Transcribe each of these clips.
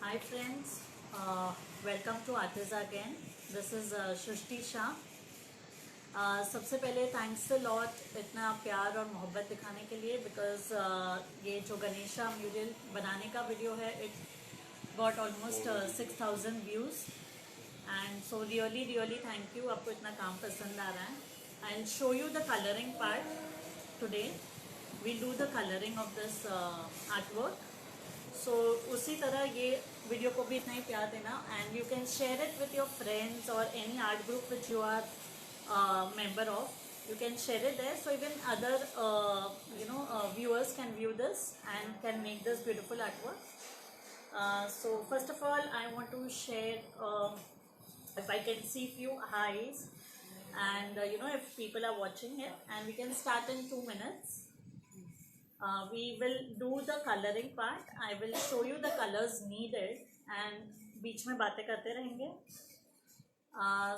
Hi friends, welcome to Artiza again. This is Shrishti Shah. सबसे पहले thanks a lot इतना प्यार और मोहब्बत दिखाने के लिए बिकॉज ये जो गणेशा म्यूरल बनाने का वीडियो है it got almost 6,000 views and so really thank you. आपको इतना काम पसंद आ रहा है. I show you the colouring part today. We'll do the colouring of this art work. So उसी तरह ये वीडियो को भी इतना ही प्यार देना and you can share it with your friends और any art group which you are member of. You can share it there so even other viewers can view this and can make this beautiful artwork. So first of all I want to share if I can see few eyes and if people are watching it, and we can start in 2 minutes. We will do the coloring part. I will show you the colors needed and बीच में बातें करते रहेंगे.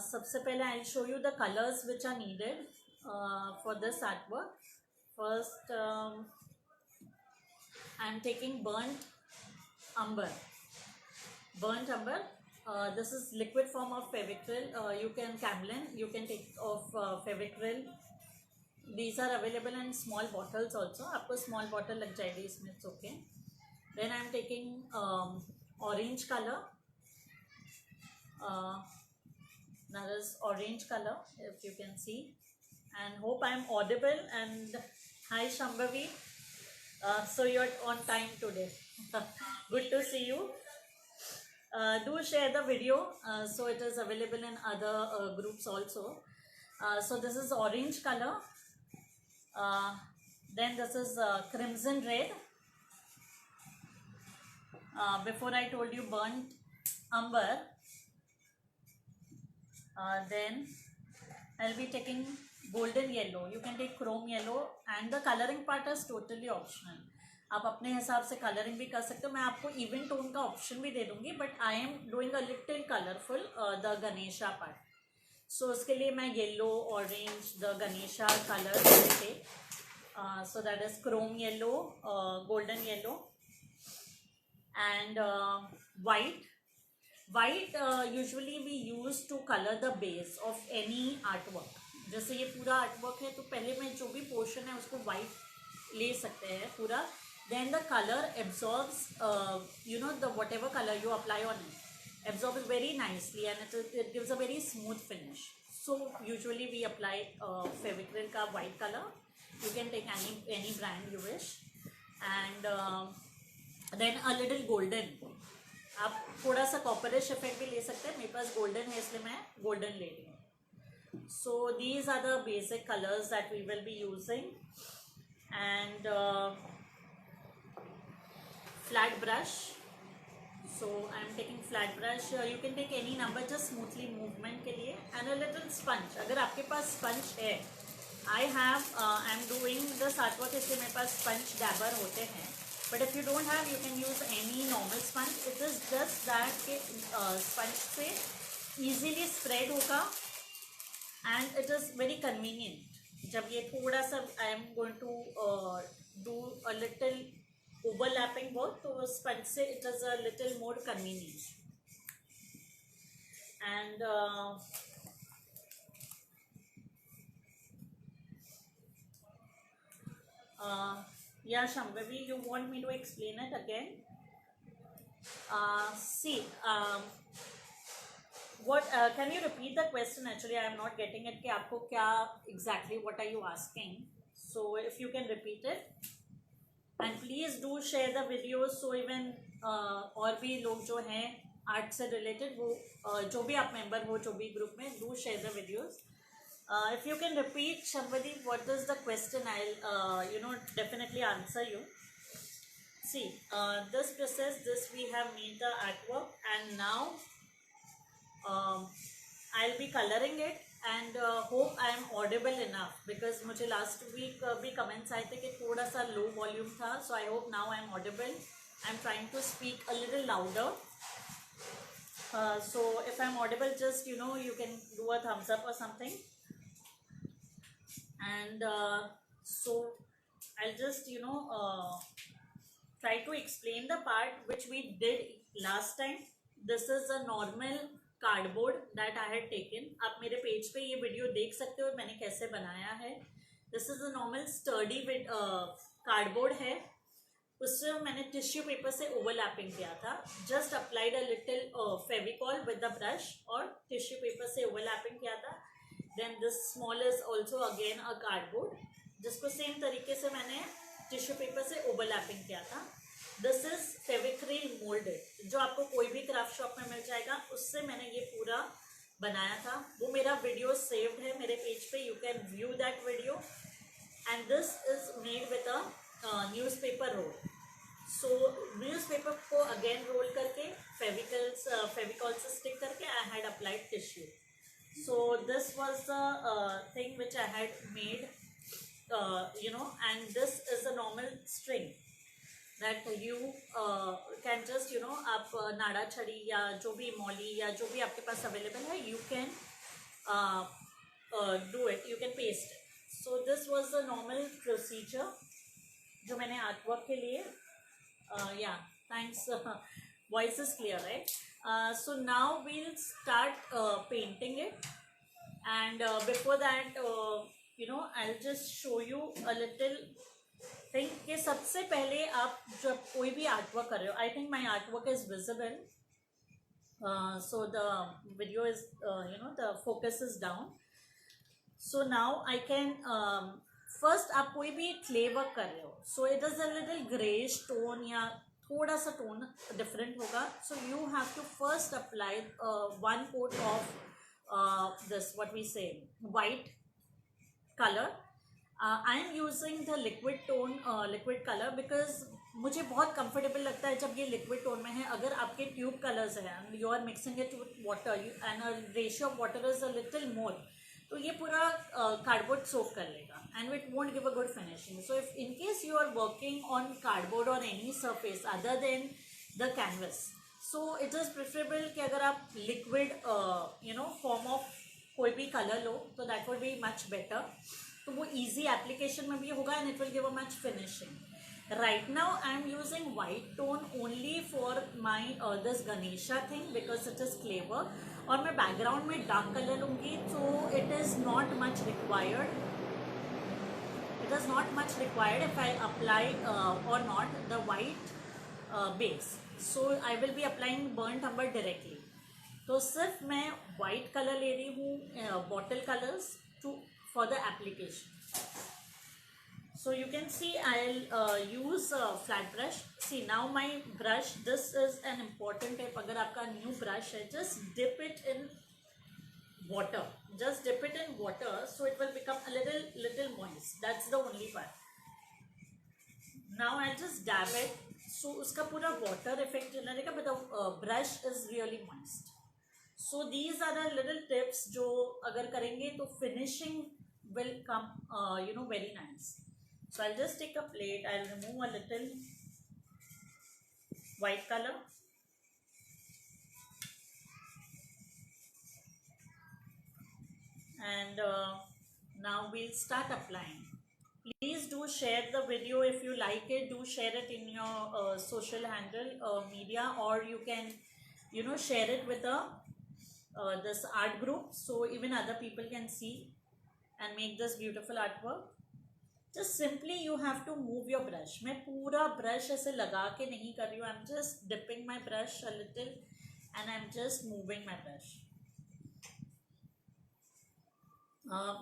सबसे पहले I show you the colours which are needed for this artwork. First I am taking burnt umber. This is liquid form of Fevicryl. You can Camlin, you can take of Fevicryl. These are available in small bottles also. आपको small bottle लग जाएगी इसमें, it's okay. Then I am taking orange color. That is orange color, if you can see, and hope I am audible. And hi Shambhavi, so you're on time today. Good to see you. Do share the video so it is available in other groups also. So this is orange color, then this is crimson red. Before I told you burnt umber. Then I'll be taking golden yellow. You can take chrome yellow and the coloring part is totally optional. आप अपने हिसाब से colouring भी कर सकते हो. मैं आपको इवन टोन का ऑप्शन भी दे दूंगी, but I am doing a little colourful the Ganesha part. So उसके लिए मैं yellow, orange, the Ganesha colour से. So that is chrome yellow, golden yellow and white. White usually we use to color the base of any artwork. जैसे ये पूरा artwork है तो पहले मैं जो भी portion है उसको white ले सकते हैं पूरा. Then the color absorbs the whatever color you apply on it absorbs very nicely and it gives a very smooth finish. So usually we apply Fevicryl का white color. You can take any brand you wish, and then a little golden. आप थोड़ा सा copperish effect भी ले सकते हैं. मेरे पास golden है इसलिए मैं गोल्डन ले रही हूँ. So these are the basic colours that we will be using. And flat brush. So I am taking flat brush. You can take any number just smoothly movement के लिए. And a little sponge. अगर आपके पास sponge है, I am doing this artwork इसलिए मेरे पास sponge dabber होते हैं. But if you don't have, you can use any normal sponge. It is just that कि sponge से easily spread होगा and it is very convenient. जब ये थोड़ा सा I am going to do a little overlapping work, तो sponge से it is a little more convenient. And yeah, Shambhavi, you want me to explain it again? See, what can you repeat the question? Actually, I am not getting it. कि आपको क्या exactly what are you asking? So if you can repeat it, and please do share the videos so even और भी लोग जो हैं art से related वो जो भी आप मेंबर हो जो भी ग्रुप में, do share the videos. If you can repeat, Shambhavi, what is the question? I'll definitely answer you. See, this process, we have made the artwork, and now I'll be coloring it, and hope I am audible enough, because मुझे last week भी comments आए थे कि थोड़ा सा low volume था. So I hope now I am audible. I'm trying to speak a little louder. So if I'm audible, just you can do a thumbs up or something. And so I'll just try to explain the part which we did last time. This is a normal cardboard that I had taken. आप मेरे page पे ये video देख सकते हो मैंने कैसे बनाया है. This is a normal sturdy cardboard है. उससे मैंने टिश्यू पेपर से ओवरलैपिंग किया था. Just applied a little Fevicol with the brush और टिश्यू पेपर से ओवरलैपिंग किया था. Then this small is also again a cardboard, जिसको सेम तरीके से मैंने टिश्यू पेपर से ओवरलैपिंग किया था. दिस इज फेविक्रिल मोल्डेड, जो आपको कोई भी क्राफ्ट शॉप में मिल जाएगा. उससे मैंने ये पूरा बनाया था. वो मेरा वीडियो सेव्ड है मेरे पेज पे, you can view that video. And this is made with a newspaper roll. So newspaper को अगेन रोल करके फेविकॉल से स्टिक करके I had applied tissue. So this was the thing which I had made, and this is a normal string that you can just आप नाड़ा छड़ी या जो भी मौली या जो भी आपके पास अवेलेबल है, you can do it, you can paste it. So this was the normal procedure जो मैंने आर्टवर्क के लिए. Yeah, thanks. Voice is clear, right? So now we'll start painting it, and before that I'll just show you a little thing कि सबसे पहले आप जब कोई भी आर्टवर्क कर रहे हो, I think my artwork is visible, so the video is the focus is down. So now I can first आप कोई भी clay work कर रहे हो, so it is a little grayish tone या थोड़ा सा टोन डिफरेंट होगा. So you have to first apply one coat of this what we say white colour. I am using the liquid colour because मुझे बहुत comfortable लगता है जब ये लिक्विड टोन में है. अगर आपके ट्यूब कलर्स हैं and you are mixing it with water and ratio of water is a little more, तो ये पूरा कार्डबोर्ड सोक कर लेगा and it won't give a good finishing. So if in case you are working on cardboard or any surface other than the canvas, so it is preferable कि अगर आप liquid form of कोई भी color लो तो that would be much better. तो वो easy application में भी होगा and it will give a much finishing. Right now I am using white tone only for my this Ganesha thing because it is clay work. और मैं background में dark color लूँगी, so it is not much required. It is not much required if I apply or not the white base. So I will be applying burnt umber directly. तो सिर्फ मैं white color ले रही हूँ bottle colors for the application. So you can see I'll use flat brush. See now my brush, this is an important tip. अगर आपका new brush है, just dip it in water. Just dip it in water so it will become a little moist. That's the only part. Now I'll just dab it. So उसका पूरा water effect चला रहेगा, but the brush is really moist. So these are the little tips जो अगर करेंगे तो finishing will come very nice. So I'll just take a plate. I'll remove a little white color. And now we'll start applying. Please do share the video if you like it. Do share it in your social handle media, or you can share it with this art group so even other people can see and make this beautiful artwork. Just simply you have to move your brush. मैं पूरा brush ऐसे लगा के नहीं कर रही हूँ. I'm just dipping my brush a little and I'm just moving my brush.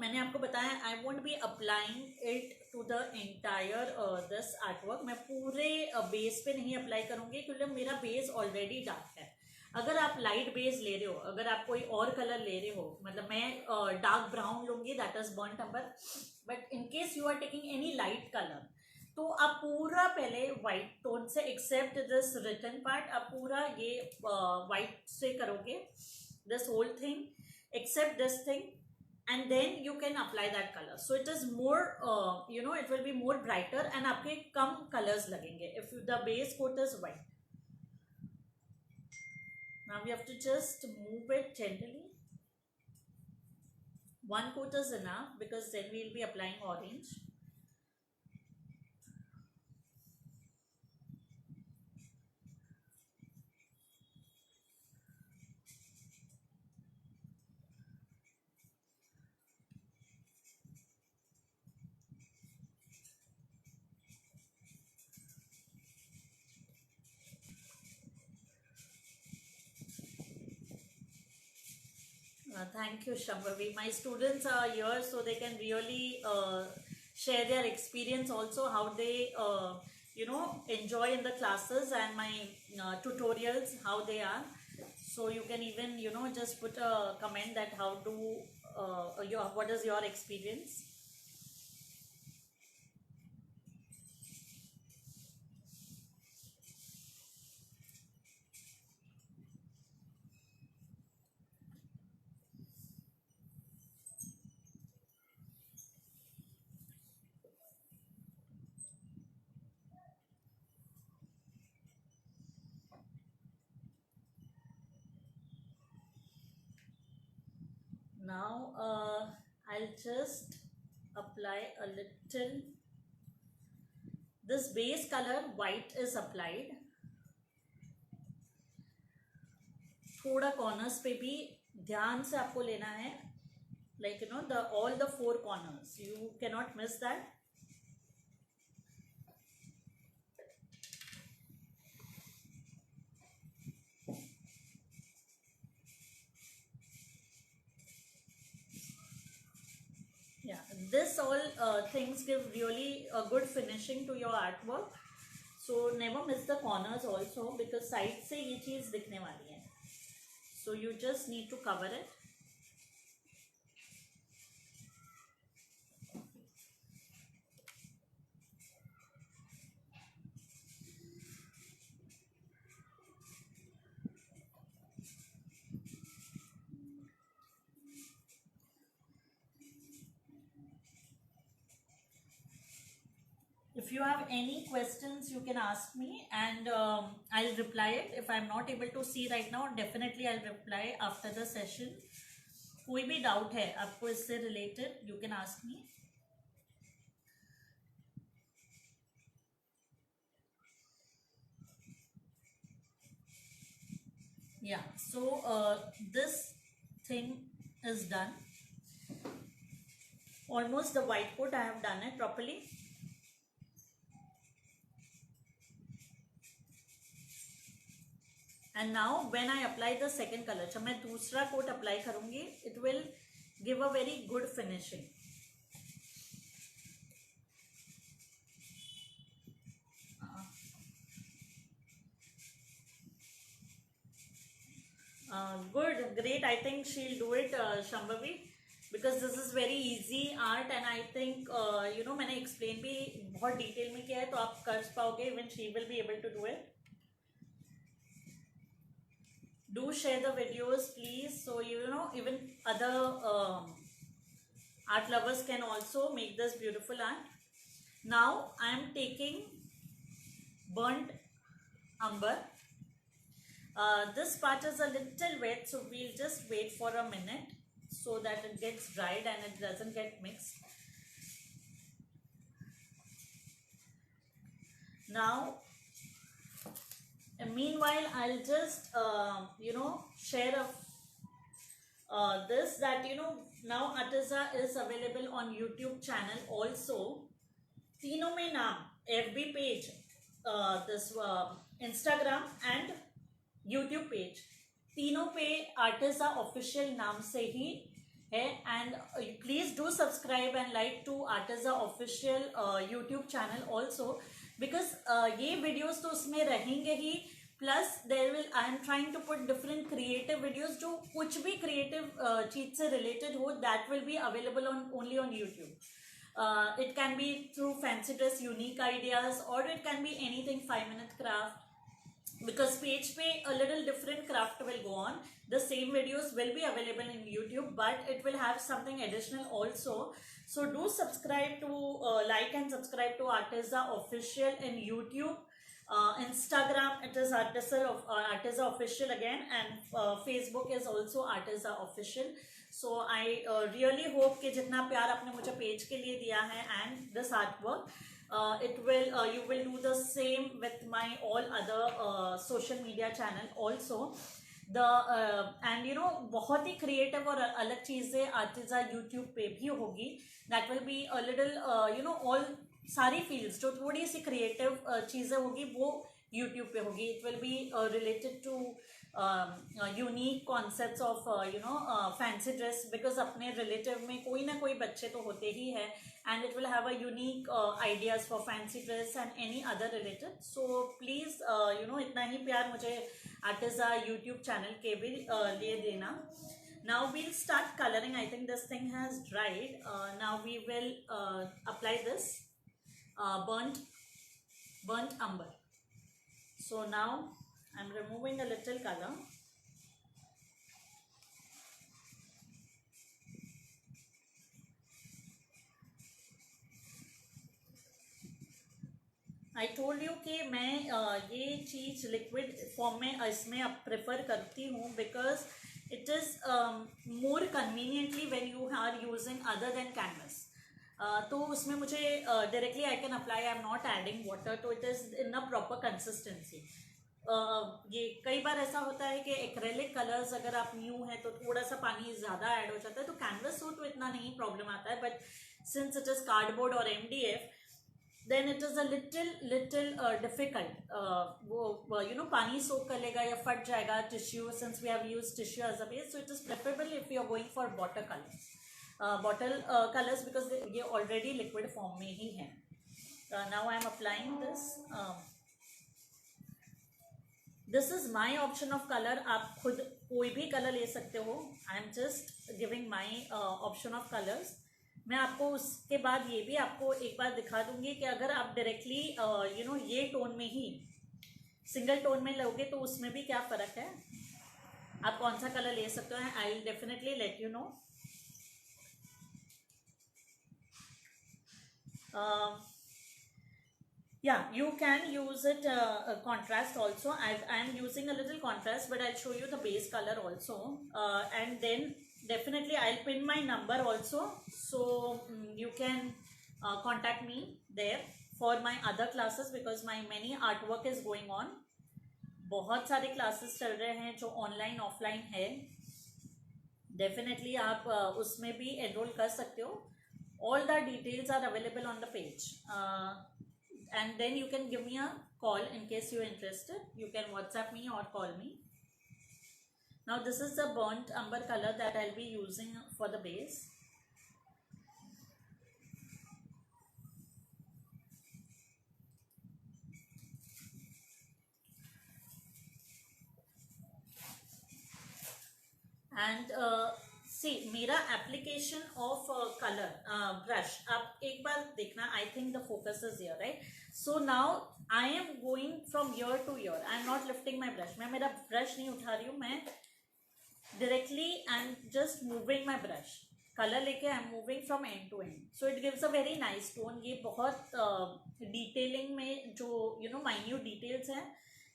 मैंने आपको बताया I won't be applying it to the entire this artwork. मैं पूरे बेस पे नहीं अप्लाई करूँगी क्योंकि मेरा बेस ऑलरेडी डार्क है. अगर आप लाइट बेस ले रहे हो, अगर आप कोई और कलर ले रहे हो, मतलब मैं डार्क ब्राउन लूँगी, that is burnt umber. But in case you are taking any light colour, तो आप पूरा पहले वाइट टोन से, एक्सेप्ट दिस रिटन पार्ट, आप पूरा ये वाइट से करोगे this whole thing, except this thing, and then you can apply that color. So it is more it will be more brighter and आपके कम colors लगेंगे if the base coat is white. Now we have to just move it gently. One coat is enough because then we will be applying orange. Thank you, Shambhavi. My students are here so they can really share their experience also, how they, enjoy in the classes and my tutorials, how they are. So you can even, just put a comment that how do, what is your experience. Now, I'll just apply a little. This base color white is applied. थोड़ा corners पे भी ध्यान से आपको लेना है, like the all the four corners. You cannot miss that. Yeah, this all things give really a good finishing to your artwork. So never miss the corners also, because side से ये चीज दिखने वाली है. So you just need to cover it. If you have any questions, you can ask me, and I'll reply it. If I'm not able to see right now, definitely I'll reply after the session. कोई भी doubt है आपको इससे related, you can ask me. Yeah, so this thing is done. Almost the white coat I have done it properly. And now when I apply the second color, जब मैं दूसरा coat apply करूंगी, it will give a very good finishing. Good, great. I think she'll do it, Shambhavi, because this is very easy art, and I think मैंने explain भी बहुत detail में किया है, तो आप कर पाओगे. Even she will be able to do it. Do share the videos, please, so even other art lovers can also make this beautiful art. Now I am taking burnt umber. This part is a little wet, so we'll just wait for a minute so that it gets dried and it doesn't get mixed. Now, meanwhile, I'll just share this, that now Artiza is available on YouTube channel also. तीनों में नाम, FB page, this Instagram and YouTube page, तीनों पे Artiza official नाम से ही है. And please do subscribe and like to Artiza official YouTube channel also, because ये videos तो उसमें रहेंगे ही, plus there will, I am trying to put different creative videos, जो कुछ भी creative चीज से related हो, that will be available only on YouTube. It can be through fancy dress, unique ideas, or it can be anything 5-minute craft, because page pe a little different craft will go on. The same videos will be available in YouTube, but it will have something additional also. So do subscribe to like and subscribe to Artiza official in YouTube. Instagram, it is Artiza official again, and Facebook is also Artiza official. So I really hope कि जितना प्यार आपने मुझे page के लिए दिया है and this artwork, you will do the same with my all other social media channel also. And बहुत ही creative और अलग चीजें Artiza YouTube पे भी होगी. That will be a little all सारी fields जो थोड़ी सी creative चीजें होगी वो YouTube पे होगी. It will be related to unique concepts of fancy dress, because अपने रिलेटिव में कोई ना कोई बच्चे तो होते ही है, and it will have a unique ideas for fancy dress and any other related. So please इतना ही प्यार मुझे आर्टिजा यूट्यूब चैनल के भी लिए देना. Now we'll start coloring. I think this thing has dried. Now we will apply this burnt umber. So now I'm removing a little color. I told you कि मैं ये चीज़ लिक्विड फॉर्म में इसमें अब प्रेफर करती हूँ, because it is more conveniently when you are using other than canvas. तो उसमें मुझे directly I can apply. I am not adding water, तो it is in a proper consistency. ये कई बार ऐसा होता है कि एक्रेलिक कलर्स अगर आप न्यू है तो थोड़ा सा पानी ज़्यादा ऐड हो जाता है, तो कैनवस हो तो इतना नहीं प्रॉब्लम आता है. But since it is cardboard और MDF, then it is a little difficult. वो पानी सोक कर लेगा या फट जाएगा tissue, since we have used tissue as a base. So it is preferable if you are going for bottle colors because ये already liquid form में ही है. Now I am applying this. This is my option of color. आप खुद कोई भी colour ले सकते हो. I am just giving my option of colors. मैं आपको उसके बाद ये भी आपको एक बार दिखा दूंगी कि अगर आप डायरेक्टली ये टोन में ही सिंगल टोन में लोगे तो उसमें भी क्या फ़र्क है, आप कौन सा कलर ले सकते हो. आई will definitely let you know. Yeah, you can use it contrast also. I am using a little contrast, but I'll show you the base color also. And then definitely I'll pin my number also. So you can contact me there for my other classes because my many artwork is going on. बहुत सारे classes चल रहे हैं जो online offline है. Definitely आप उसमें भी एनरोल कर सकते हो. All the details are available on the page. And then you can give me a call in case you're interested. You can WhatsApp me or call me. Now this is the burnt umber color that I'll be using for the base. And see, मेरा application of color brush आप एक बार देखना. I think the focus is here, right? So now I am going from ear to ear. I am not lifting my brush. मैं मेरा brush नहीं उठा रही हूँ. मैं directly I am just moving my brush. Colour लेके I am moving from end to end. So it gives a very nice tone. ये बहुत डिटेलिंग में जो माइन्यूट डिटेल्स हैं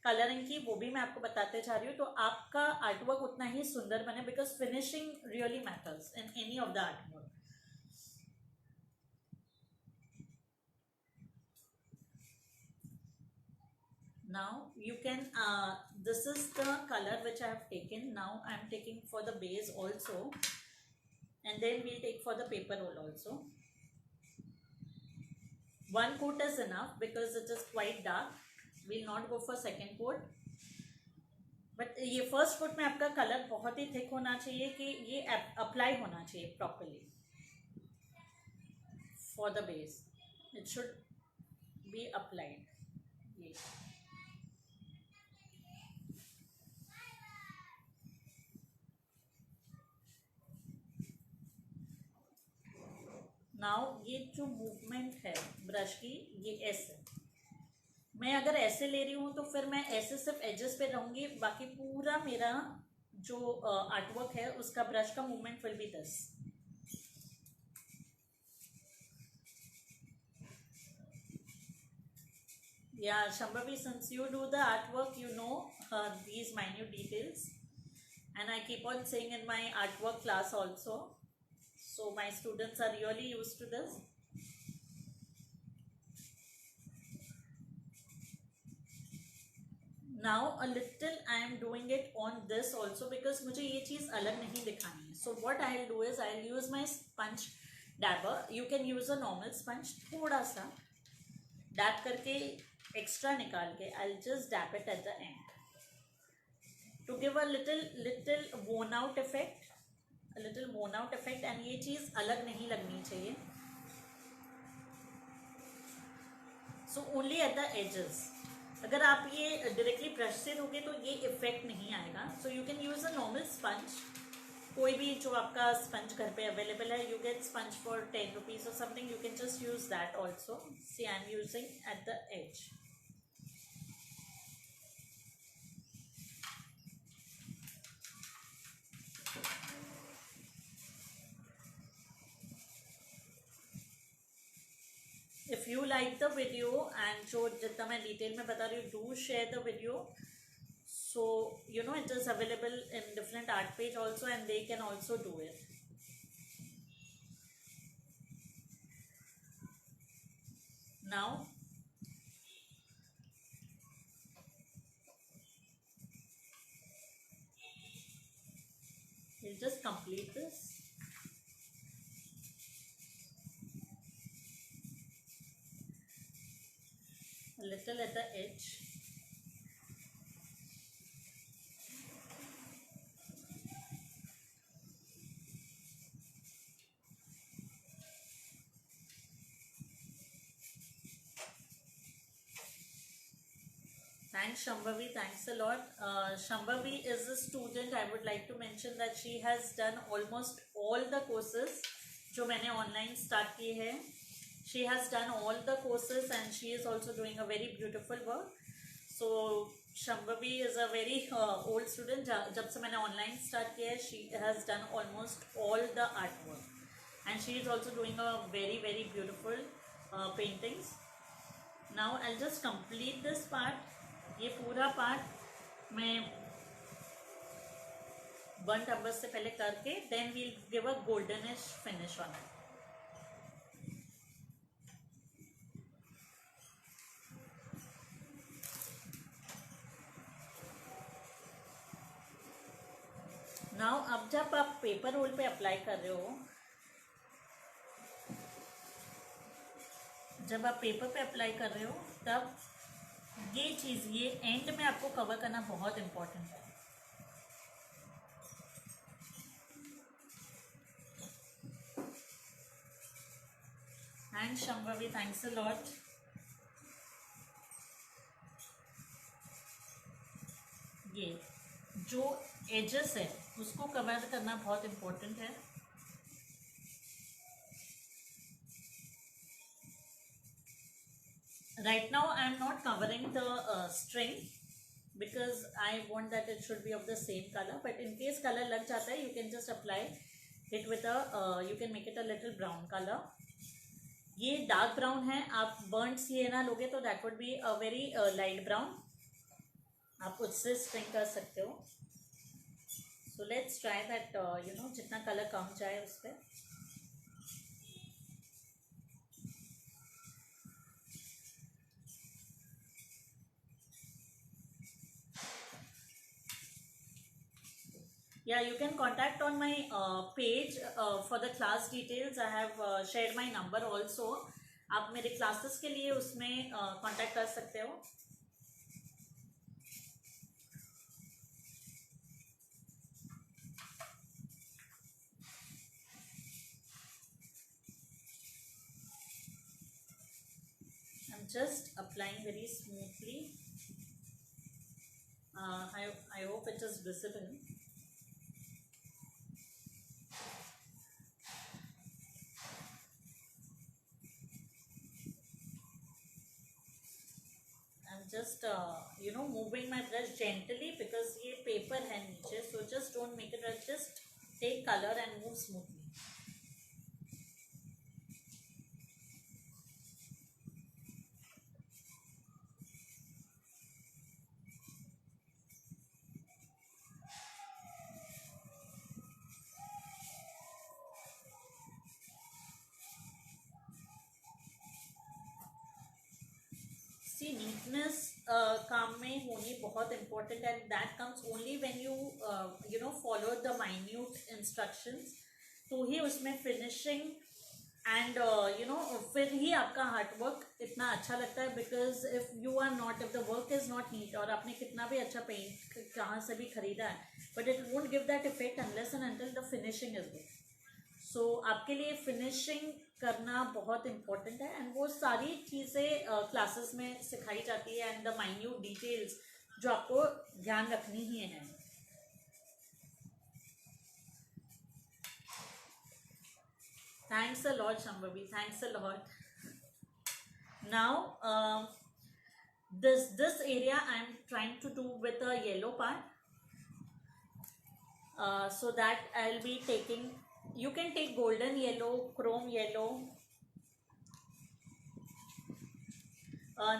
कलरिंग की वो भी मैं आपको बताते जा रही हूँ, तो आपका आर्टवर्क उतना ही सुंदर बने because finishing really matters in any of the artwork. Now you can this is the color which I have taken. Now I am taking for the base also, and then we'll take for the paper roll also. One coat is enough because it is quite dark. We'll not go for second coat. But ये first coat में आपका colour बहुत ही thick होना चाहिए कि ये apply होना चाहिए properly for the base. It should be applied. ये नाउ ये जो मूवमेंट है ब्रश की ये ऐसे, मैं अगर ऐसे ले रही हूँ तो फिर मैं ऐसे सिर्फ एजेस पे रहूँगी, बाकी पूरा मेरा जो आर्टवर्क है उसका ब्रश का movement will be this. Yeah, Shambhavi, since you do the artwork, you know these minute details, and I keep on saying in my artwork class also. So my students are really used to this. Now a little I am doing it on this also because मुझे ये चीज़ अलग नहीं दिखानी है. So what I'll do is I'll use my sponge dabber. You can use a normal sponge. थोड़ा सा dab करके extra निकाल के I'll just dab it at the end. to give a little worn out effect, a little worn out effect, and ये चीज़ अलग नहीं लगनी चाहिए. So only at the edges. अगर आप ये डायरेक्टली ब्रश से दोगे तो ये इफेक्ट नहीं आएगा. So you can use a normal sponge. कोई भी जो आपका स्पंज घर पे अवेलेबल है, you get sponge for 10 rupees और something, you can just use that also. See I am using at the edge. If you like the video and जो जितना मैं डिटेल में बता रही हूँ, do share the video. So you know it is available in different art page also, and they can also do it. Now we'll just complete this. A little at the edge. Thanks Shambhavi, thanks a lot. Shambhavi is a student. I would like to mention that she has done almost all the courses जो मैंने online start किए हैं. She has done all the courses and she is also doing a very beautiful work. So Shambhavi is a very old student. जब से मैंने online start किया है, she has done almost all the artwork, and she is also doing a very very beautiful paintings. Now I'll just complete this part. ये पूरा part मैं burnt अम्बर से पहले करके then we'll give a goldenish finish on it. Now अब जब आप paper roll पे अप्लाई कर रहे हो, जब आप पेपर पे अप्लाई कर रहे हो, तब ये चीज़ ये एंड में आपको कवर करना बहुत इम्पोर्टेंट है. Thanks Shambhavi, thanks a lot. ये जो एजेस है उसको कवर करना बहुत इम्पोर्टेंट है. Right now I am not covering the string because I want that it should be of the same color, but in case color lag jata hai, you can just apply it with a you can make it a little brown color. ये dark brown है, आप burnt sienna लोगे तो that would be a very light brown. आप उससे string कर सकते हो. So let's try that. You know जितना color कम जाए उस पर. Yeah, you can contact on my page for the class details. I have shared my number also. आप मेरे classes के लिए उसमें contact कर सकते हो. I'm just applying very smoothly. I hope it is visible. Just you know moving my brush gently because ये paper है नीचे, so just don't make it rush. Just take color and move smoothly. Neatness काम में होनी बहुत important है. That comes only when you you know follow the minute instructions. तो ही उसमें फिनिशिंग एंड यू नो फिर ही आपका हार्ड वर्क इतना अच्छा लगता है, because if you are not, if the work is not neat, और आपने कितना भी अच्छा पेंट कहाँ से भी खरीदा है, but it won't give that effect unless and until the finishing is good. So आपके लिए फिनिशिंग करना बहुत इम्पोर्टेंट है, एंड वो सारी चीज़ें क्लासेस में सिखाई जाती है, एंड द माइन्यूट डिटेल्स जो आपको ध्यान रखनी ही है. Thanks a lot Shambhavi, thanks a lot. Now, this area I am trying to do with a yellow part, so that I'll be taking. You can take golden yellow, chrome yellow.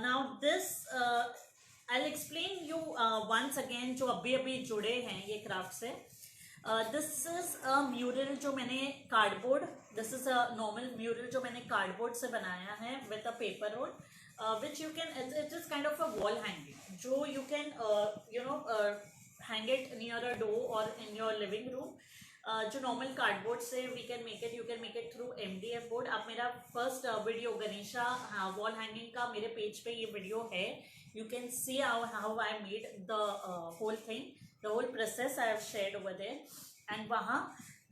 Now this I'll explain you once again जो अभी अभी जुड़े हैं ये craft से. This is a mural जो मैंने cardboard, this is a normal mural जो मैंने कार्डबोर्ड से बनाया है with a paper roll, which you can, it is kind of a wall hanging जो you can you know hang it near a door और in your living room. जो normal cardboard से we can make it, you can make it through MDF board. आप मेरा first video Ganesha wall hanging का मेरे page पे ये video है. You can see how I made the whole thing, the whole process I have shared over there. And वहाँ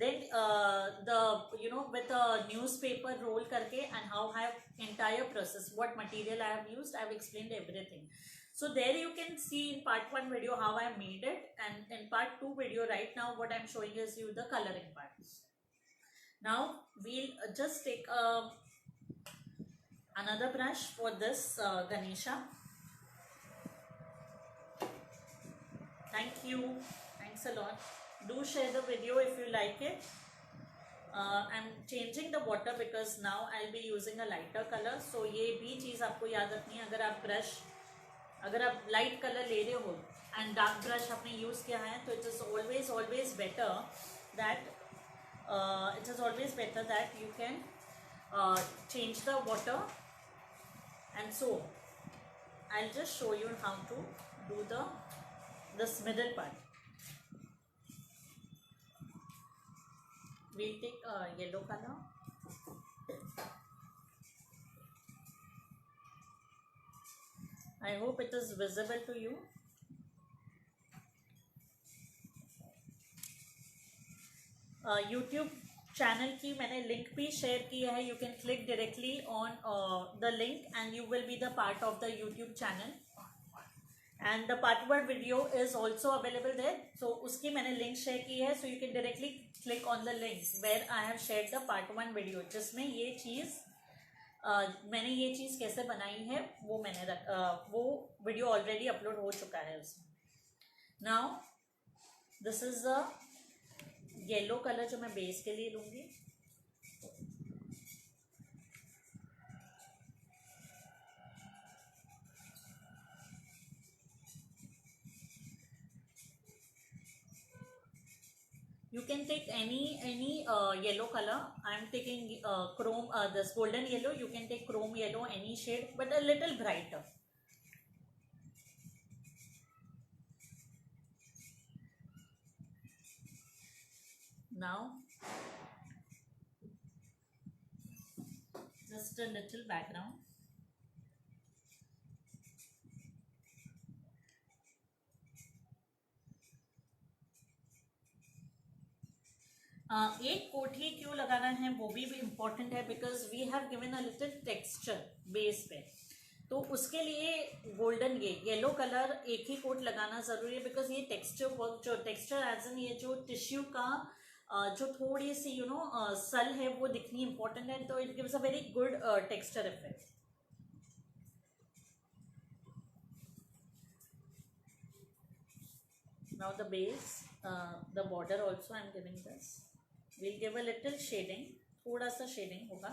then the you know with a newspaper roll करके, and how I have entire process, what material I have used, I have explained everything. So there you can see in part 1 video how I made it, and in part 2 video right now what I am showing is you the coloring part. Now we'll just take another brush for this Ganesha. Thank you. Thanks a lot. Do share the video if you like it. I'm changing the water because now I'll be using a lighter color. So ये भी चीज़ आपको याद रखनी है. अगर आप light colour ले रहे हो एंड डार्क ब्रश आपने यूज़ किया है, तो it is always better that you can change the water. And so I'll just show you how to do this middle part. We'll take a yellow color. I hope it is visible to you. YouTube channel की मैंने link भी share की है. You can click directly on the link and you will be the part of the YouTube channel. And the part 1 video is also available there. So उसकी मैंने link share की है. So you can directly click on the link where I have shared the part 1 video, जिसमें ये चीज़ मैंने ये चीज़ कैसे बनाई है वो मैंने वो वीडियो ऑलरेडी अपलोड हो चुका है उसमें. Now this is a yellow colour जो मैं बेस के लिए लूँगी. You can take any yellow color. I am taking chrome, this golden yellow. You can take chrome yellow, any shade, but a little brighter. Now just a little background. एक coat ही क्यों लगाना है वो भी इम्पोर्टेंट है, because we have given a little texture base पे. तो उसके लिए गोल्डन येलो कलर एक ही कोट लगाना ज़रूरी है, बिकॉज ये टेक्सचर वर्क, जो टेक्सचर एज एन ये जो टिश्यू का जो थोड़ी सी सल है वो दिखनी इम्पोर्टेंट है. तो it gives a very good texture effect. Now the base, the border also I am giving this. We'll give a little shading, थोड़ा सा शेडिंग होगा.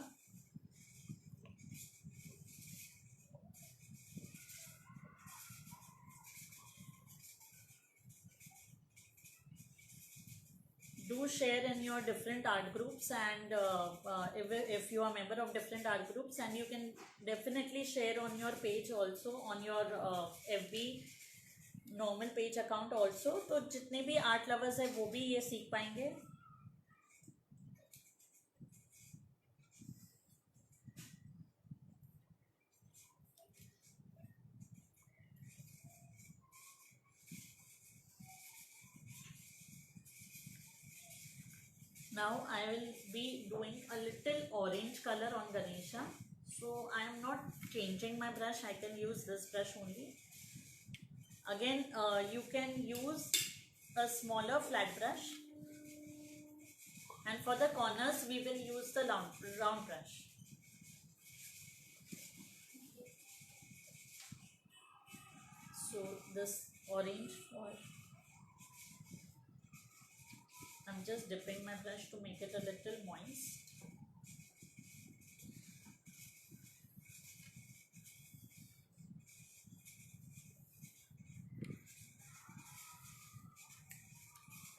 Do share in your different art groups, and if you are a member of different art groups, and you can definitely share on your page also, on your FB normal page account also. तो जितने भी art lovers है वो भी ये सीख पाएंगे. Now I will be doing a little orange color on Ganesha. So I am not changing my brush. I can use this brush only. Again, you can use a smaller flat brush. And for the corners, we will use the round brush. So this orange for, I'm just dipping my brush to make it a little moist.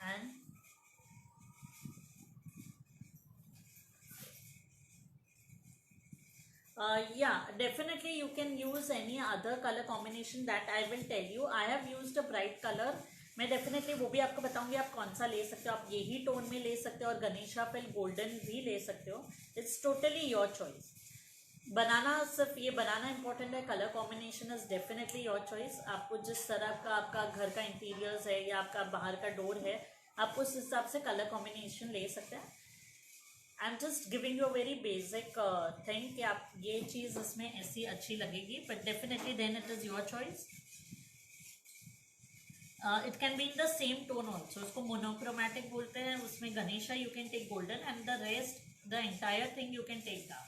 And yeah, definitely you can use any other color combination that I will tell you. I have used a bright color. मैं definitely वो भी आपको बताऊंगी आप कौन सा ले सकते हो. आप यही टोन में ले सकते हो और गणेशा फिल गोल्डन भी ले सकते हो. It's totally your choice. बनाना सिर्फ ये बनाना इंपॉर्टेंट है. Colour combination is definitely your choice. आपको जिस तरह का आपका घर का इंटीरियर्स है या आपका बाहर का डोर है, आप उस हिसाब से कलर कॉम्बिनेशन ले सकते हैं. I am just giving you a very basic thing कि आप ये चीज़ इसमें ऐसी अच्छी लगेगी, but definitely then it is your choice. It can be in the same tone also. उसको मोनोक्रोमैटिक बोलते हैं. उसमें Ganesha you can take golden and the rest the entire thing you can take dark.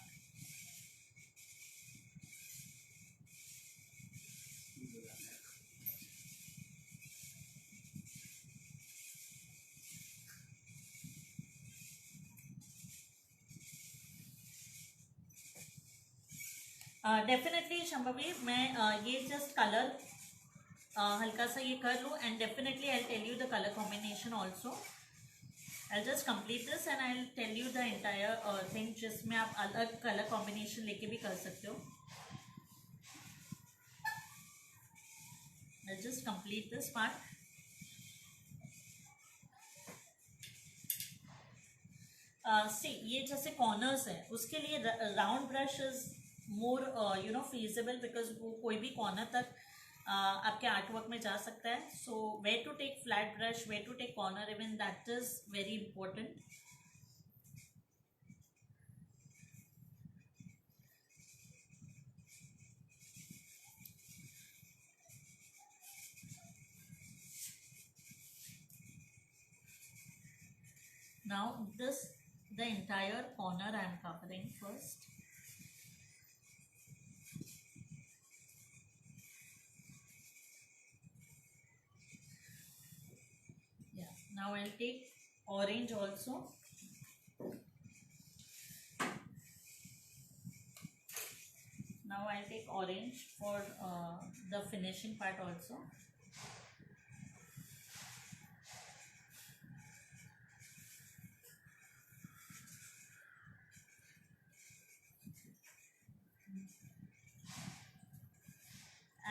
Definitely Shambhavi मैं ये just colour हल्का सा ये कर लूँ and definitely I tell you the colour combination also. I just complete this and I tell you the entire thing जिसमें आप अलग कलर कॉम्बिनेशन लेके भी कर सकते हो. I just complete this part. See ये जैसे कॉर्नर्स है उसके लिए round brush is more feasible because वो कोई भी कॉर्नर तक आपके आर्ट वर्क में जा सकता है. So way to take flat brush, way to take corner, even that is very important. Now this, the entire corner I am covering first. Yeah, now I'll take orange also. Now I'll take orange for the finishing part also.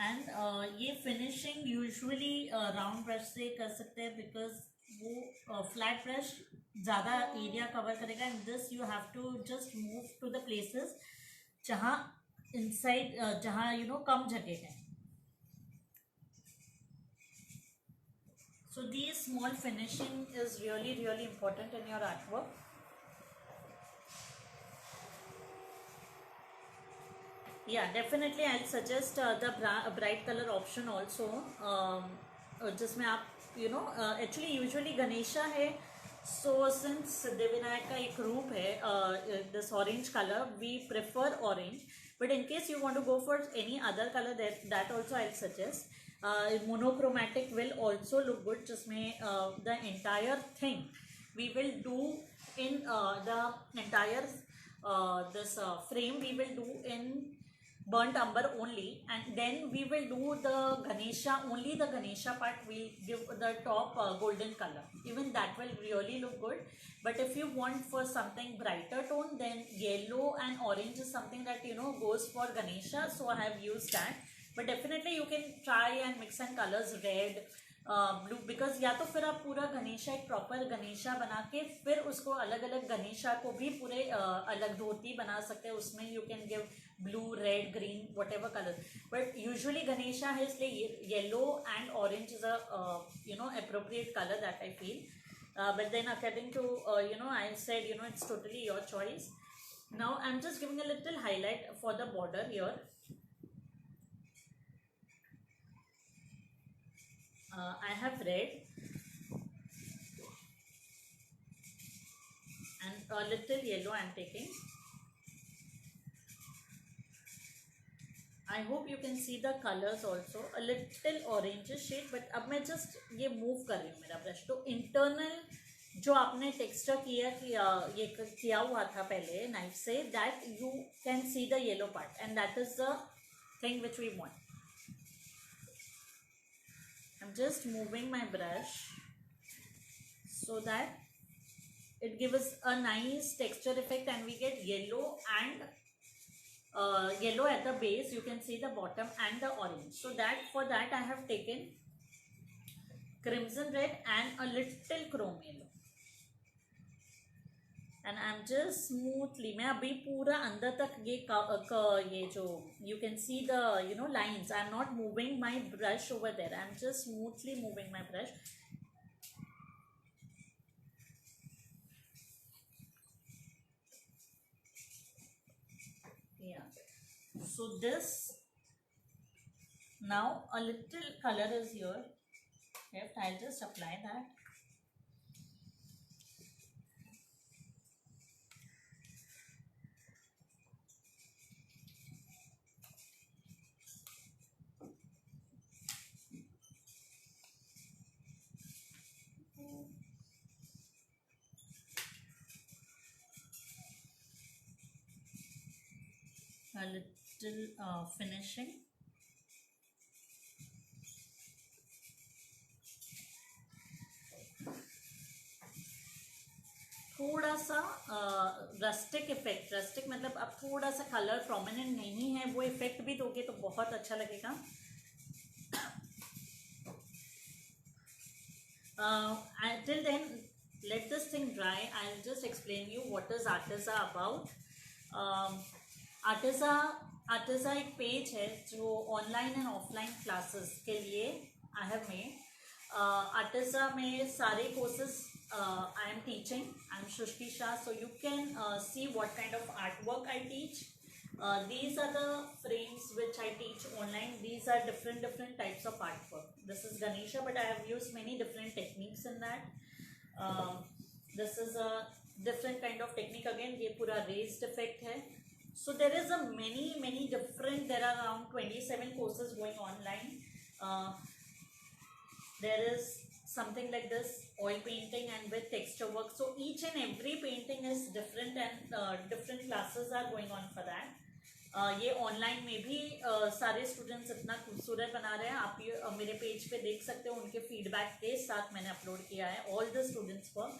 And ये finishing usually round brush से कर सकते हैं because वो flat brush ज़्यादा area cover करेगा. And this you have to just move to the places जहाँ inside जहाँ कम जगह है. So the small finishing is really really important in your art work. Yeah, definitely I'll suggest the bright color option also. जिसमें आप actually usually Ganesha है. So since Siddhivinayak का एक रूप है this orange color, we prefer orange. But in case you want to go for any other color, that also I'll suggest. Monochromatic will also look good. जिसमें the entire thing we will do in the entire this frame we will do in burnt umber only, and then we will do the Ganesha, only the Ganesha part we'll give the top golden color. Even that will really look good. But if you want for something brighter tone, then yellow and orange is something that goes for Ganesha, so I have used that. But definitely you can try and mix and colors, red, blue, because या तो फिर आप पूरा गणेशा एक proper Ganesha बना के फिर उसको अलग अलग गणेशा को भी पूरे अलग धोती बना सकते हैं. उसमें you can give blue, red, green, what ever colour. But usually Ganesha है इसलिए yellow and orange is a appropriate colour that I feel. but then according to I said, it's totally your choice. Now I'm just giving a little highlight for the border here. I have red and a little yellow I'm taking. I hope you can see the colors also. A little orange shade, but अब मैं just ये move कर रही हूँ मेरा brush. तो internal जो आपने texture ये किया हुआ था पहले knife से, that you can see the yellow part, and that is the thing which we want. I'm just moving my brush so that it gives a nice texture effect, and we get yellow and yellow at the base. You can see the bottom and the orange. So for that I have taken crimson red and a little chrome yellow, and I'm just smoothly, मैं अभी पूरा अंदर तक ये जो you can see the lines. I'm not moving my brush over there. I'm just smoothly moving my brush. Yeah. So this, now a little color is here left. I'll just apply that. A little finishing. थोड़ा सा rustic effect, rustic मतलब अब थोड़ा सा colour prominent नहीं है, वो effect भी दोगे तो बहुत अच्छा लगेगा. Till then, let this thing dry. I'll just explain you what is Artiza about. Artiza एक पेज है जो ऑनलाइन एंड ऑफलाइन क्लासेस के लिए आई हैव मेड. Artiza में सारे courses I am teaching. I'm Shushti Shah, so you can see what kind of artwork I teach. These are the frames which I teach online. These are different types of artwork. This is Ganesha, but I have used many different techniques in that. This is a different kind of technique again. ये पूरा raised effect है. So there is a many different. There are around 27 courses going online. There is something like this, oil painting and with texture work. So each and every painting is different, and different classes are going on for that. ये online में भी सारे students इतना खूबसूरत बना रहे हैं. आप ये मेरे पेज पे देख सकते हो, उनके फीडबैक के साथ मैंने अपलोड किया है all the students work.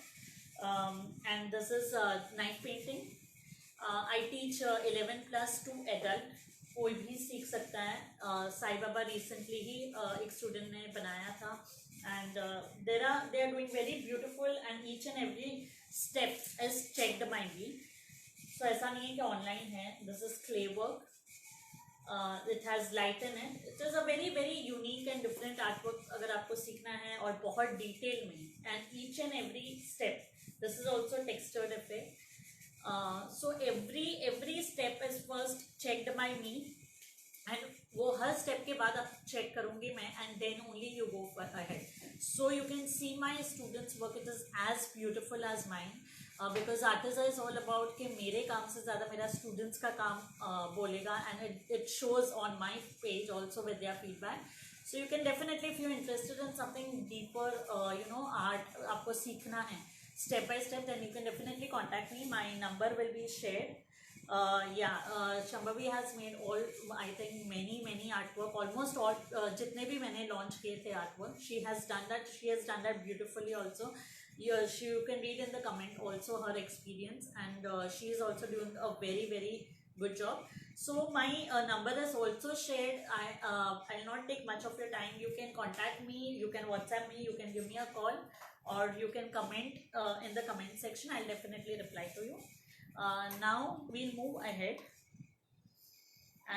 And this is knife painting. I teach 11+ to adult. कोई भी सीख सकता है. साई बाबा रिसेंटली ही एक स्टूडेंट ने बनाया था, and they are doing very beautiful, and each and every step is checked by me. So ऐसा नहीं है कि ऑनलाइन है. This is clay work. It has light in it. It is a very unique and different artwork अगर आपको सीखना है, और बहुत डिटेल में, and each and every step. This is also textured effect. So every step is first checked by me, and वो हर step के बाद आप चेक करूँगी मैं, and then only you go ahead. So you can see my students work. It is as beautiful as mine, because Artiza is all about कि मेरे काम से ज़्यादा मेरा स्टूडेंट्स का काम बोलेगा, and it shows on my page also with their feedback. So you can definitely, if you interested in something deeper, art आपको सीखना है step by step, then you can definitely contact me. My number will be shared. Shambhavi has made all, I think, many artwork, almost all जितने भी मैंने launch किए थे artwork, she has done that beautifully also. You can read in the comment also her experience, and she is also doing a very good job. So my number is also shared. I'll not take much of your time. You can contact me, you can WhatsApp me, you can give me a call, or you can comment in the comment section. I'll definitely reply to you. Now we'll move ahead,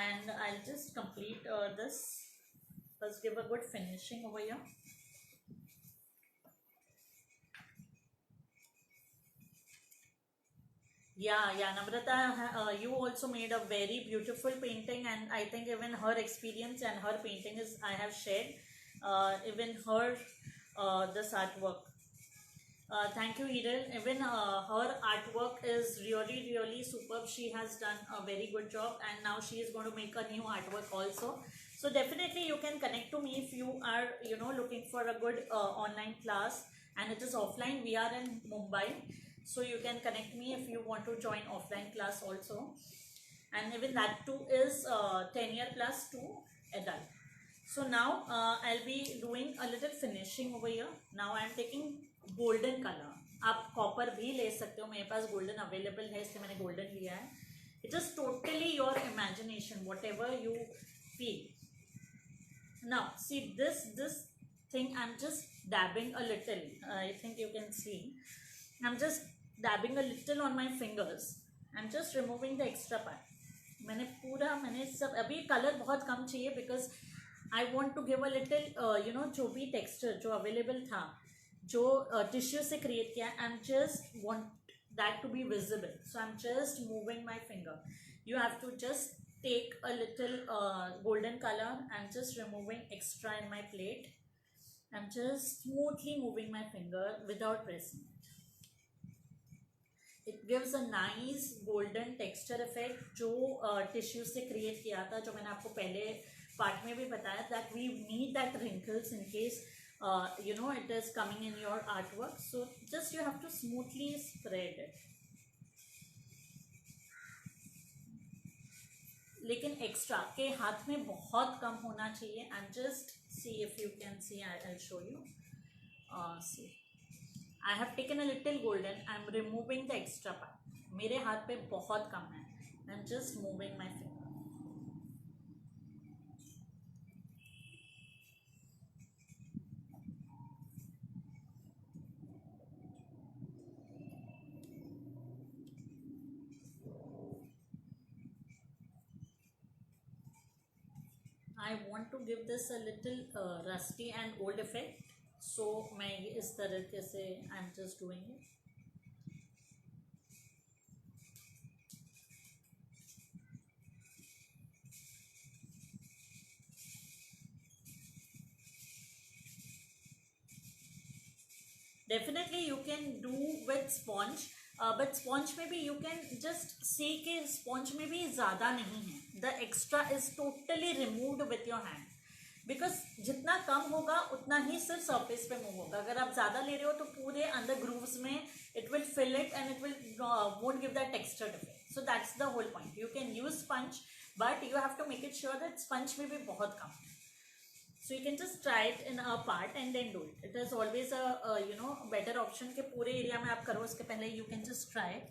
and I'll just complete this. Let's give a good finishing over here. Yeah, Namrata, you also made a very beautiful painting, and I think even her experience and her painting is I have shared. Even her this artwork. Thank you, Eden. Even her artwork is really, really superb. She has done a very good job, and now she is going to make a new artwork also. So definitely, you can connect to me if you are, looking for a good online class, and it is offline. We are in Mumbai, so you can connect me if you want to join offline class also. And even that too is 10-year plus to adult. So now I'll be doing a little finishing over here. Now I'm taking golden color. आप copper भी ले सकते हो, मेरे पास golden available है इसलिए मैंने golden लिया है. It is totally your imagination, what ever you feel. Now see this thing, I'm just dabbing a little. I think you can see I'm just dabbing a little on my fingers. I'm just removing the extra part. मैंने सब अभी colour बहुत कम चाहिए because I want to give a little जो भी texture जो available था, जो टिश्यू से क्रिएट किया, I am just want that to be visible. So I am just moving my finger. You have to just take a little golden color and just removing extra in my plate. I'm just smoothly moving my finger without pressing. It gives a nice golden texture effect जो tissue से create किया था, जो मैंने आपको पहले part में भी बताया that we need that wrinkles in case it is coming in your art work. So just you have to smoothly spread it. लेकिन एक्स्ट्रा के हाथ में बहुत कम होना चाहिए. And just see if you can see, I will show you. See, I have taken a little golden. I am removing the extra part. मेरे हाथ पे बहुत कम है. I am just moving my finger. I want to give this a little rusty and old effect. So मैं इस तरीके से I am just doing it. Definitely you can do with sponge, but sponge में भी you can just see कि sponge में भी ज़्यादा नहीं है. The extra is totally removed with your hand. Because जितना कम होगा उतना ही सिर्फ सरफेस पे मूव होगा. अगर आप ज़्यादा ले रहे हो तो पूरे अंदर ग्रूव्स में it will fill it and it will won't give that textured effect. So that's the whole point. You can use sponge but you have to make it sure that sponge में भी बहुत कम है. So you can just try it in a part and then do it. It is always a better option कि पूरे area में आप करो उसके पहले. You can just try it.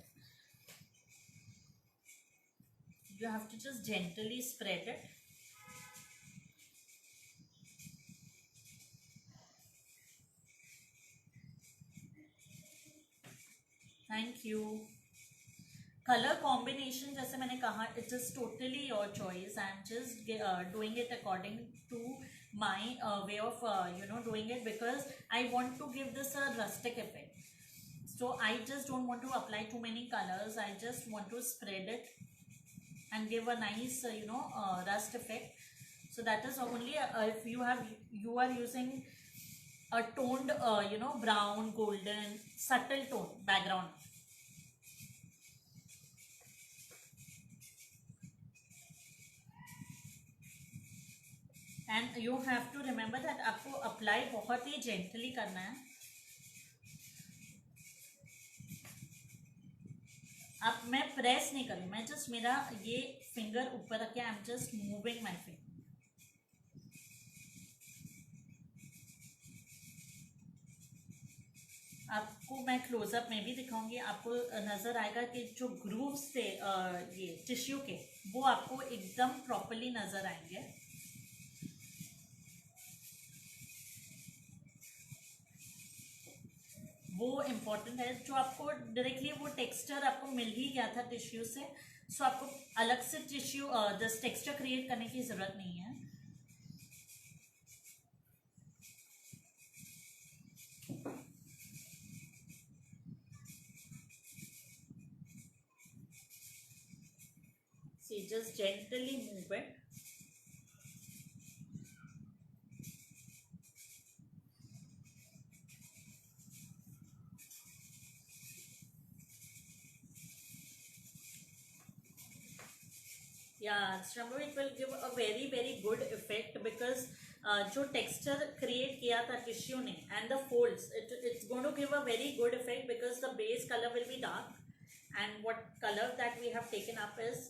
You have to just gently spread it. Thank you. Colour combination जैसे मैंने कहा, it is totally your choice. I am just doing it according to my way of doing it because I want to give this a rustic effect. So I just don't want to apply too many colors. I just want to spread it and give a nice rust effect. So that is only if you are using a toned brown, golden, subtle tone background. And you have to remember that आपको apply बहुत ही gently करना है. अब मैं press नहीं करूँ, मैं जस्ट मेरा ये फिंगर ऊपर रख के आई am just moving my finger. आपको मैं क्लोजअप में भी दिखाऊंगी. आपको नज़र आएगा कि जो ग्रूव्स थे ये टिश्यू के, वो आपको एकदम प्रॉपरली नज़र आएंगे. वो इम्पोर्टेंट है. जो आपको डायरेक्टली वो टेक्सचर आपको मिल ही गया था टिश्यू से, सो आपको अलग से टिश्यू दिस टेक्सचर क्रिएट करने की ज़रूरत नहीं है. See, just gently move it. Yeah, Shambhu, it will give a very good effect because जो texture create किया था tissue ने and the folds, it's going to give a very good effect because the base color will be dark and what color that we have taken up is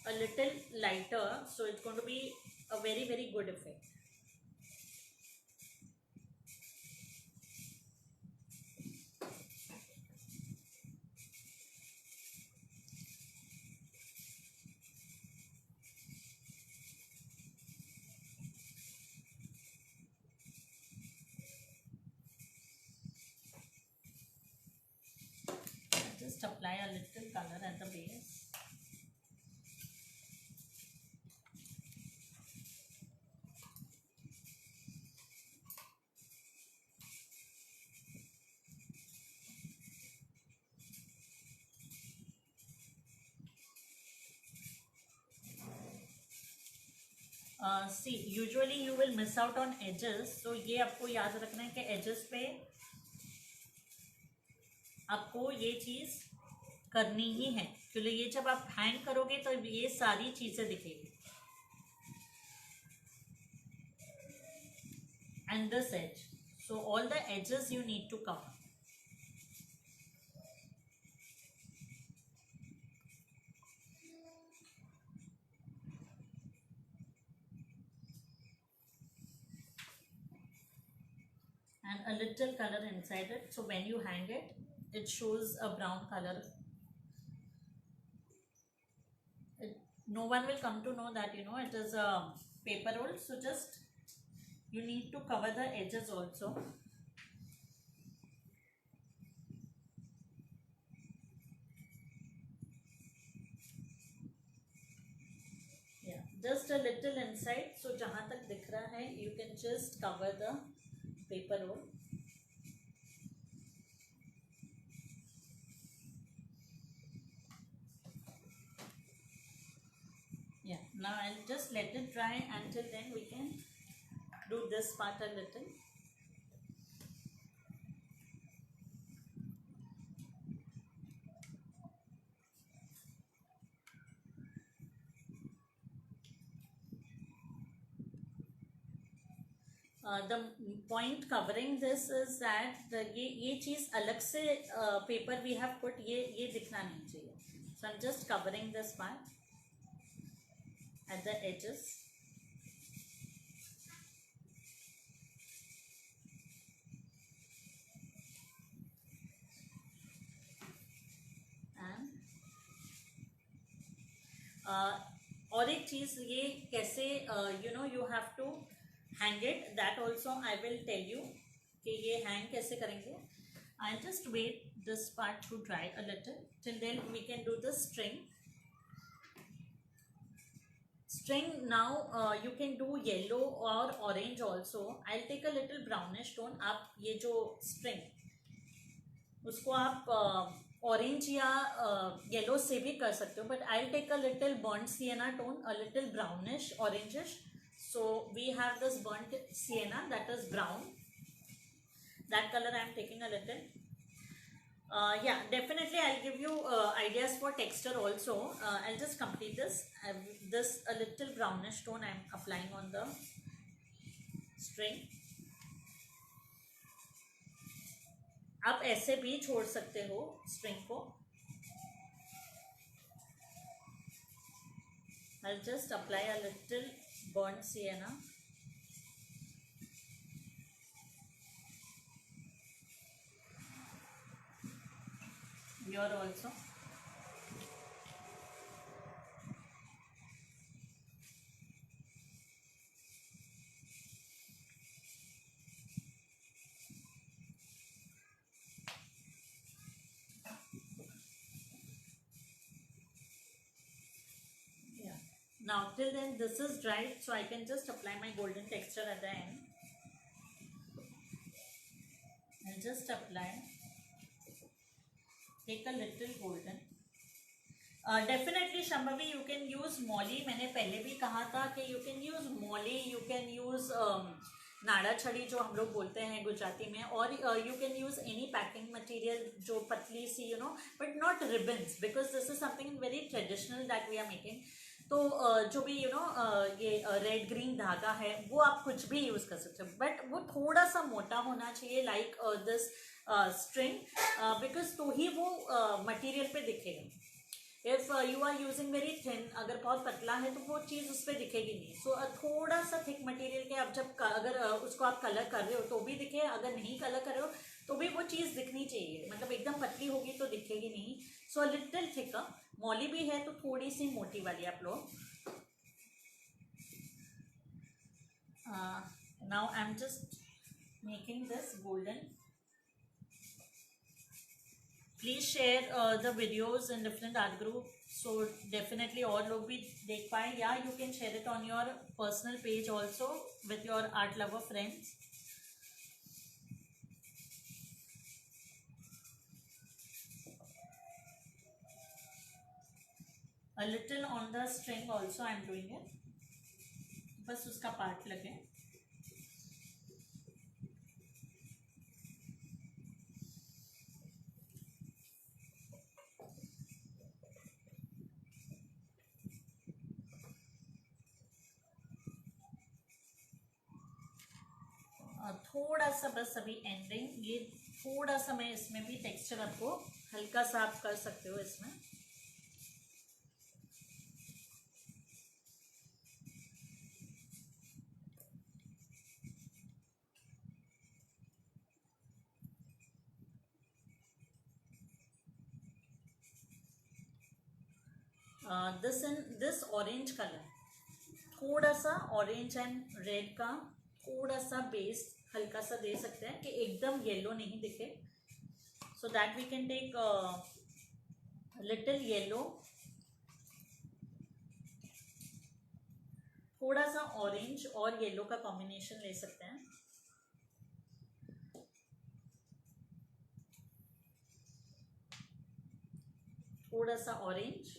a little lighter, so it's going to be a very good effect. Just apply a little color at the base. See, usually you will miss out on edges, so ये आपको याद रखना है कि edges पे आपको ये चीज़ करनी ही है, क्योंकि ये जब आप हैंग करोगे तो ये सारी चीज़ें दिखेगी. And this edge, so all the edges you need to cover. And a little color inside it, so when you hang it, it shows a brown color. No one will come to know that it is a paper roll, so just you need to cover the edges also. Yeah, just a little inside, so जहाँ तक दिख रहा है you can just cover the paper roll. Yeah, now I'll just let it dry. Until then we can do this part a little. The point covering this is that ये चीज़ अलग से paper we have put, ये दिखना नहीं चाहिए. So I'm just covering this part at the edges. And और एक चीज़ ये कैसे you have to hang it, that also I will tell you कि ये hang कैसे करेंगे. I'll just wait this part to dry a little. Till then we can do the string. Now you can do yellow or orange also. I'll take a little brownish tone. आप ये जो string उसको आप orange या yellow से भी कर सकते हो, but I'll take a little burnt sienna tone, a little brownish orangish. So we have this burnt sienna, that is brown. That color I am taking a little. Yeah, definitely I'll give you ideas for texture also. I'll just complete this. This a little brownish tone I am applying on the string. आप ऐसे भी छोड़ सकते हो string को. I'll just apply a little burnt sienna. Here also. Yeah. Now till then this is dried, so I can just apply my golden texture at the end. I'll just apply. Take a little golden. Definitely Shambhavi, you can use mauli. मैंने पहले भी कहा था कि you can use mauli, you can use nada chhadi जो हम लोग बोलते हैं गुजराती में, और you can use any packing material जो पतली सी, you know, but not ribbons, because this is something very traditional that we are making. तो जो भी यू नो ये रेड ग्रीन धागा है वो आप कुछ भी यूज कर सकते हो, बट वो थोड़ा सा मोटा होना चाहिए, लाइक दिस स्ट्रिंग, बिकॉज तो ही वो मटेरियल पे दिखेगा. If you are using very thin, अगर बहुत पतला है तो वो चीज़ उस पर दिखेगी नहीं. सो थोड़ा सा थिक मटेरियल के आप जब अगर उसको आप कलर कर रहे हो तो भी दिखे, अगर नहीं कलर कर रहे हो तो भी वो चीज़ दिखनी चाहिए. मतलब एकदम पतली होगी तो दिखेगी नहीं. So little thicker. मॉली भी है तो थोड़ी सी मोटी वाली आप लोग. Now I am just making this golden. Please share the videos in different art group, so definitely और लोग भी देख पाए. या you can share it on your personal page also with your art lover friends. A little on the string also I am doing it, बस उसका part लगे. थोड़ा सा बस अभी एंडिंग, ये थोड़ा सा मैं इसमें भी टेक्सचर आपको हल्का सा आप कर सकते हो इसमें. दिस ऑरेंज कलर, थोड़ा सा ऑरेंज एंड रेड का थोड़ा सा बेस हल्का सा दे सकते हैं कि एकदम येलो नहीं दिखे. So that we can take little yellow, थोड़ा सा ऑरेंज और येलो का कॉम्बिनेशन ले सकते हैं. थोड़ा सा ऑरेंज,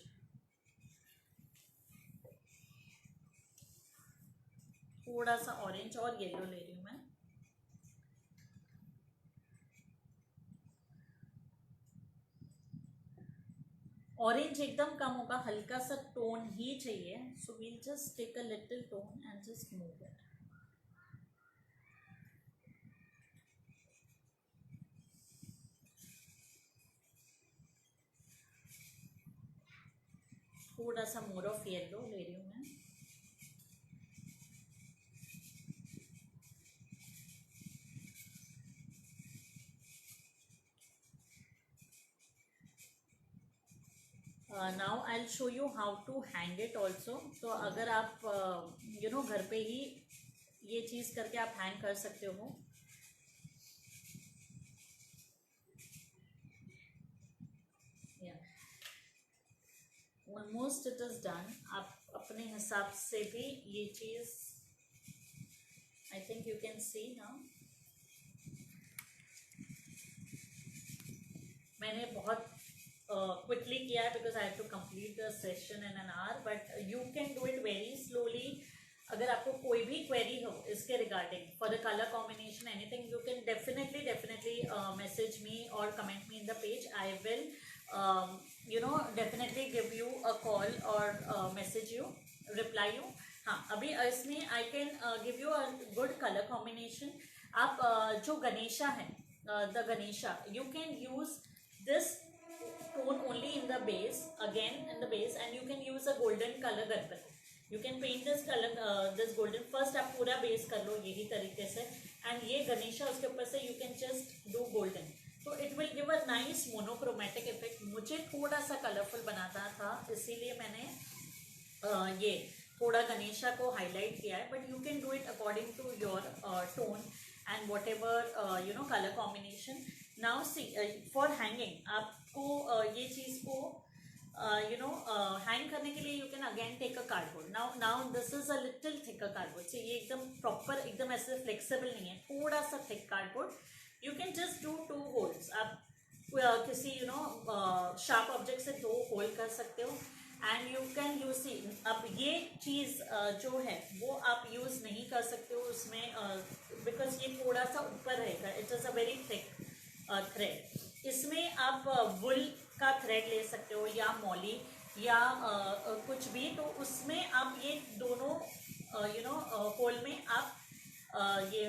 थोड़ा सा ऑरेंज और येलो ले रही हूँ मैं. ऑरेंज एकदम कम होगा, हल्का सा टोन ही चाहिए. So we'll just take a little tone and just move it. थोड़ा सा मोर ऑफ येलो ले रही हूँ मैं. Now I will show you how to hang it also. तो अगर आप यू नो घर पे ही ये चीज़ करके आप हैंग कर सकते हो. Almost it is done. आप अपने हिसाब से भी ये चीज़ I think you can see now. मैंने बहुत क्विकली किया है because I have to complete the session in an hour, but you can do it very slowly. अगर आपको कोई भी क्वेरी हो इसके regarding for the colour combination anything, you can definitely message me और comment me in the page. I will you know definitely give you a call or message you, reply you. हाँ, अभी इसमें I can give you a good color combination. आप जो गणेशा है, the Ganesha, you can use this tone only in the base, again in the base, and you can use a golden color Ganpati. You can paint this color, this golden. First आप पूरा base कर लो यही तरीके से, and ये गणेशा उसके ऊपर से you can just do golden. तो it will give a nice monochromatic effect. मुझे थोड़ा सा कलरफुल बनाना था इसीलिए मैंने ये थोड़ा गणेशा को हाईलाइट किया है, but you can do it according to your tone and whatever you know colour combination. Now see for hanging आपको ये चीज़ को यू नो हैंग करने के लिए you can again take a cardboard. Now this is a little thicker cardboard. से ये एकदम proper एकदम ऐसे फ्लेक्सिबल नहीं है, थोड़ा सा thick cardboard. You can just do 2 holes. आप किसी शार्प ऑब्जेक्ट से 2 होल कर सकते हो एंड यू कैन यूज सी। अब ये चीज़ जो है वो आप यूज़ नहीं कर सकते हो उसमें बिकॉज ये थोड़ा सा ऊपर रहेगा, it is a very thick thread. इसमें आप वुल का थ्रेड ले सकते हो या मॉली या कुछ भी, तो उसमें आप ये दोनों होल में आप ये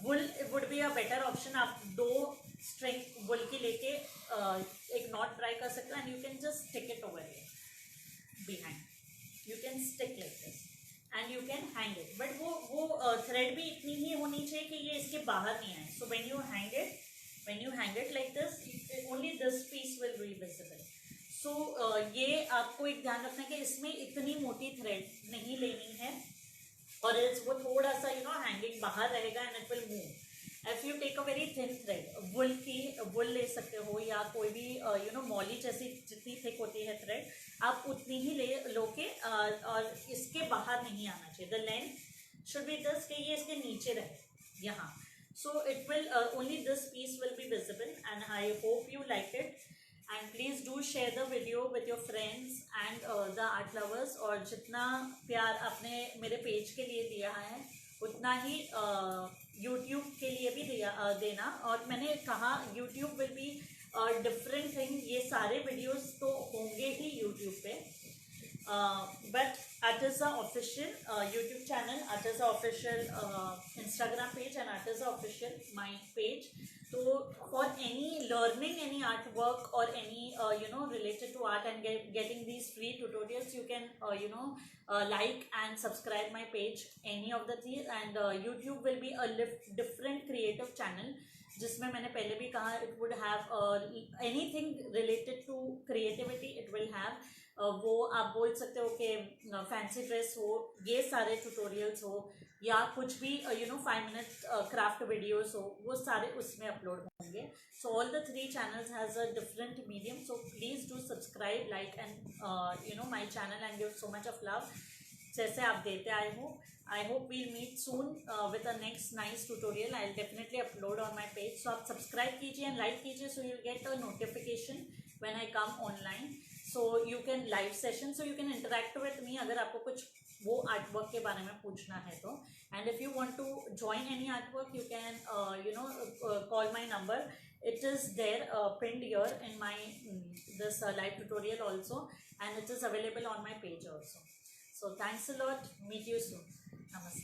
wool would be a better option. आप 2 स्ट्रिंग वुल की लेके एक नॉट ट्राई कर सकते हो and you can just stick it over here behind, you can stick like this and you can hang it. But वो थ्रेड भी इतनी ही होनी चाहिए कि ये इसके बाहर नहीं आए। So when you hang it like this, only this piece will be visible. So ये आपको एक ध्यान रखना है कि इसमें इतनी मोटी थ्रेड नहीं लेनी है और वो थोड़ा सा हैंगिंग बाहर रहेगा and it will move. If you take a very thin thread, wool ले सकते हो या कोई भी मॉली जैसी जितनी थिक होती है थ्रेड, आप उतनी ही ले लो के और इसके बाहर नहीं आना चाहिए। The length should be this कि ये इसके नीचे रहे यहाँ। So it will only this piece will be visible and I hope you like it and please do share the video with your friends and the art lovers. और जितना प्यार आपने मेरे पेज के लिए दिया है उतना ही यूट्यूब के लिए भी देना। और मैंने कहा YouTube will be different thing, ये सारे वीडियोस तो होंगे ही यूट्यूब पे, but Artiza official YouTube channel, Artiza official Instagram page and Artiza official my page. तो for any learning any artwork or any related to art and getting these free tutorials, you can like and subscribe my page, any of the things। and YouTube will be a different creative channel जिसमें मैंने पहले भी कहा it would have anything related to creativity, it will have वो आप बोल सकते हो कि फैंसी ड्रेस हो, ये सारे ट्यूटोरियल्स हो या कुछ भी 5 मिनट क्राफ्ट वीडियोस हो, वो सारे उसमें अपलोड होंगे। So all the 3 channels has a different medium. So please do subscribe, like and my channel and give so much of love जैसे आप देते आए हो। I hope we'll meet soon with a next nice tutorial. I will definitely upload on my page. So आप subscribe कीजिए and like कीजिए so you get a notification when I come online. So you can live session, so you can interact with me अगर आपको कुछ वो artwork के बारे में पूछना है तो। And if you want to join any artwork you can call my number, it is there pinned here in my this live tutorial also, and it is available on my page also. So thanks a lot, meet you soon, namaste.